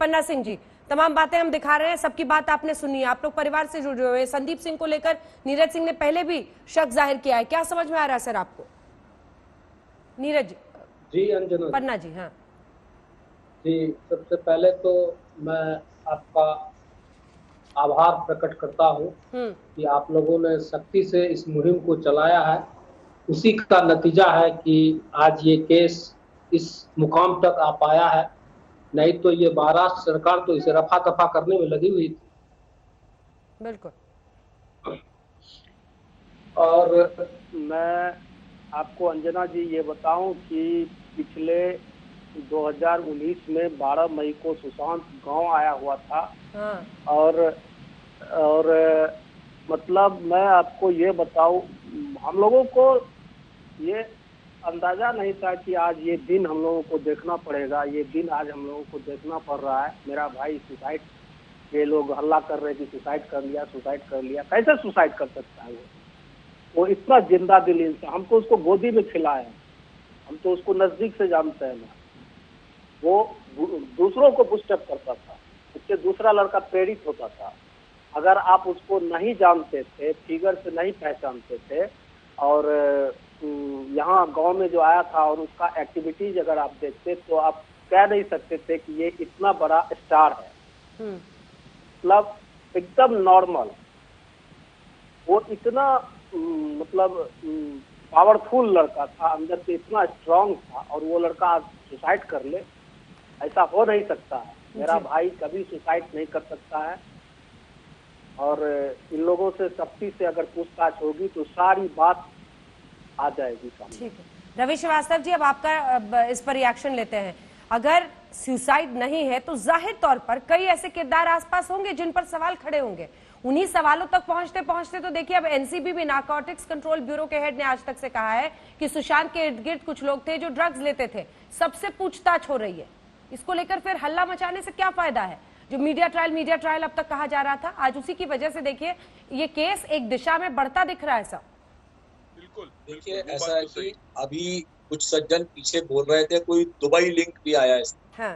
पन्ना सिंह जी, तमाम बातें हम दिखा रहे हैं, सबकी बात आपने सुनी है, आप लोग परिवार से जुड़े हुए हैं। संदीप सिंह को लेकर नीरज सिंह ने पहले भी शक जाहिर किया है, क्या समझ में आ रहा है सर आपको? नीरज जी अंजना पन्ना जी। हाँ जी, सबसे पहले तो मैं आपका आभार प्रकट करता हूँ कि आप लोगों ने सख्ती से इस मुहिम को चलाया है। उसी का नतीजा है कि आज ये केस इस मुकाम तक आ पाया है, नहीं तो ये महाराष्ट्र सरकार तो इसे रफा दफा करने में लगी हुई थी। बिल्कुल। और मैं आपको अंजना जी ये बताऊं कि पिछले 2019 में 12 मई को सुशांत गांव आया हुआ था। हाँ। और मतलब मैं आपको ये बताऊं, हम लोगों को ये अंदाजा नहीं था कि आज ये दिन हम लोगों को देखना पड़ेगा। ये दिन आज हम लोगों को देखना पड़ रहा है। मेरा भाई सुसाइड, ये लोग हल्ला कर रहे हैं कि सुसाइड कर लिया, सुसाइड कर लिया। कैसे सुसाइड कर सकता है वो इतना जिंदा दिल इंसान। हम तो उसको गोदी में खिलाए हैं, हम तो उसको नजदीक से जानते हैं ना। वो दूसरों को बुस्टअप करता था, उससे दूसरा लड़का प्रेरित होता था। अगर आप उसको नहीं जानते थे, फिगर से नहीं पहचानते थे, और यहाँ गांव में जो आया था और उसका एक्टिविटीज अगर आप देखते तो आप कह नहीं सकते थे कि ये इतना बड़ा स्टार है। मतलब एकदम नॉर्मल, वो इतना मतलब पावरफुल लड़का था, अंदर से इतना स्ट्रांग था, और वो लड़का आज सुसाइड कर ले, ऐसा हो नहीं सकता है। मेरा भाई कभी सुसाइड नहीं कर सकता है। और इन लोगों से सख्ती से अगर पूछताछ होगी तो सारी बात आ जाएगी सामने। ठीक है रवि श्रीवास्तव जी, अब आपका इस पर रिएक्शन लेते हैं। अगर सुसाइड नहीं है तो जाहिर तौर पर कई ऐसे किरदार आसपास होंगे जिन पर सवाल खड़े होंगे। उन्हीं सवालों तक पहुंचते पहुंचते तो देखिए अब एनसीबी भी, नारकोटिक्स कंट्रोल ब्यूरो के हेड ने आज तक से कहा है कि सुशांत के इर्द गिर्द कुछ लोग थे जो ड्रग्स लेते थे। सबसे पूछताछ हो रही है। इसको लेकर फिर हल्ला मचाने से क्या फायदा है? जो मीडिया ट्रायल अब तक कहा जा रहा था, आज उसी की वजह से देखिए ये केस एक दिशा में बढ़ता दिख रहा है सब। बिल्कुल देखिए, ऐसा है कि अभी कुछ सज्जन पीछे बोल रहे थे कोई दुबई लिंक भी आया है इसमें। हाँ।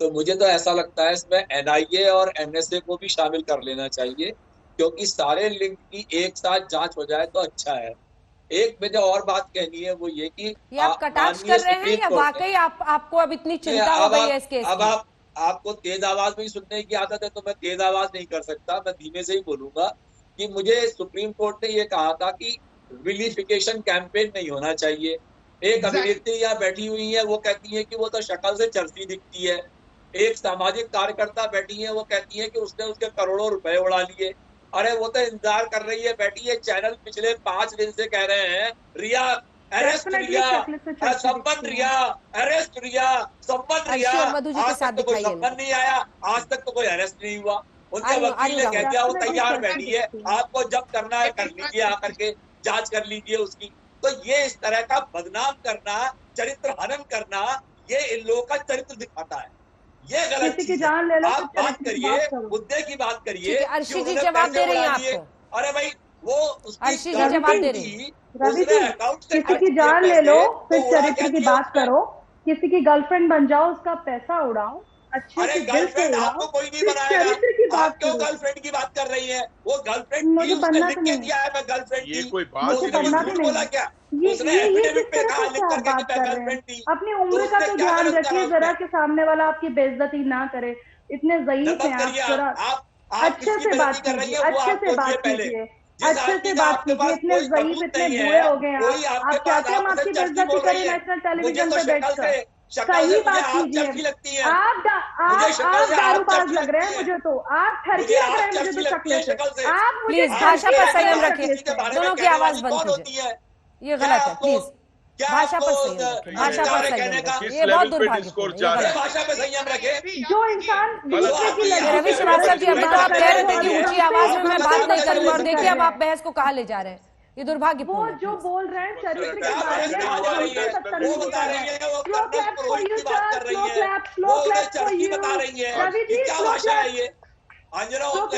तो मुझे तो ऐसा लगता है इसमें एनआईए और एनएसए को भी शामिल कर लेना चाहिए, क्योंकि सारे लिंक की एक साथ जांच हो जाए तो अच्छा है। एक मुझे और बात कहनी है, वो ये कि आप कटाक्ष कर रहे हैं या वाकई आपको अब इतनी चिंता हो गई है इस केस की? अब आपको तेज आवाज में ही सुनने की आदत है तो मैं तेज आवाज नहीं कर सकता, मैं धीमे से ही बोलूंगा कि मुझे सुप्रीम कोर्ट ने ये कहा था कि विलिफिकेशन कैंपेन नहीं होना चाहिए। एक अभिनेत्री यहाँ बैठी हुई है, वो कहती है कि वो तो शक्ल से चर्ची दिखती है। एक सामाजिक कार्यकर्ता बैठी है, वो कहती है कि उसने उसके करोड़ों रुपए उड़ा लिए। अरे वो तो इंतजार कर रही है, बैठी है। चैनल पिछले 5 दिन से कह रहे हैं रिया अरेस्ट, रिया संबंध, रिया अरेस्ट, रिया संबंध, रिया। आज तक तो कोई संबंध नहीं आया, आज तक तो कोई अरेस्ट नहीं हुआ। उनके वकील ने कह दिया वो तैयार बैठी है, आपको जब करना है कर लीजिए, आकर के जांच कर लीजिए उसकी। तो ये इस तरह का बदनाम करना, चरित्र हनन करना, ये इन लोगों का चरित्र दिखाता है। ये गलत चीज है। आप बात करिए, मुद्दे की बात करिए। अर्शी जी जवाब दे रही हैं आपको। अरे भाई वो अर्शी जी जवाब दे रही है। रवि जी, किसी की जान ले लो फिर चरित्र की बात करो। किसी की गर्लफ्रेंड बन जाओ, उसका पैसा उड़ाओ, अच्छे से दिल से उड़ाओ, आपको कोई नहीं फिर बनाएगा। चरित्र की बात आप क्यों गर्लफ्रेंड की बात कर रही है? वो गर्लफ्रेंड थी, उसने लिख के दिया है मैं गर्लफ्रेंड थी। कोई बात नहीं बोला क्या? उसने एफिडेविट पे कहा लिख करके कि मैं गर्लफ्रेंड थी। अपनी उम्र का तो ध्यान रखिए जरा, कि सामने वाला आपकी बेइज्जती ना करे। इतने ज़ईफ हैं आप, जरा अच्छे से बात कीजिए, अच्छे से बात कीजिए, अच्छे से बात कीजिए। इतने ज़ईफ, इतने बुरे हो गए आप चाहते हम आपकी बेइज्जती करें नेशनल टेलीविजन पे बैठकर? सही बात कीजिए। आप दारूबाज लग रहे हैं मुझे, तो आप ठरकी लग रहे हैं मुझे तो शक्ल से। आप मुझे भाषा पर संयम रखिए, दोनों की आवाज बंद कीजिए। ये गलत है, प्लीज भाषा पर संयम रखें, भाषा पर संयम रखें। ये बहुत दुर्भाग्यपूर्ण है। भाषा पे संयम रखें। जो इंसान रवि श्रीवास्तव जी, अभी तो आप कह रहे थे कि ऊंची आवाज में मैं बात नहीं करूंगा, और देखिए अब आप बहस को कहाँ ले जा रहे हैं। ये दुर्भाग्यपूर्ण। वो जो बोल रहे हैं चरित्र के बारे में, हमसे बदतमीजी कर रहे हैं। Slow clap for you sir, slow clap for you. Ravi ji, क्या भाषा है ये? अंजना, आप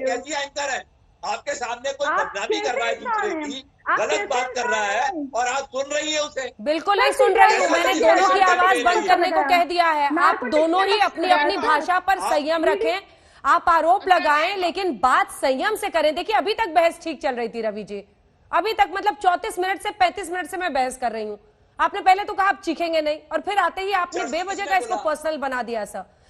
कैसी एंकर है? आपके सामने कोई बदनामी कर रहा है दूसरे की, गलत बात कर रहा है और आप सुन रही है उसे। बिल्कुल नहीं सुन रही हूँ, मैंने दोनों की आवाज बंद करने को कह दिया है। आप दोनों ही अपनी अपनी भाषा पर संयम रखें, आप आरोप लगाएं लेकिन बात संयम से करें। देखिए अभी तक बहस ठीक चल रही थी रवि जी, अभी तक मतलब 34 मिनट से 35 मिनट से मैं बहस कर रही हूँ। आपने पहले तो कहा आप चीखेंगे नहीं और फिर आते ही आपने बेवजह का इसको पर्सनल बना दिया सर।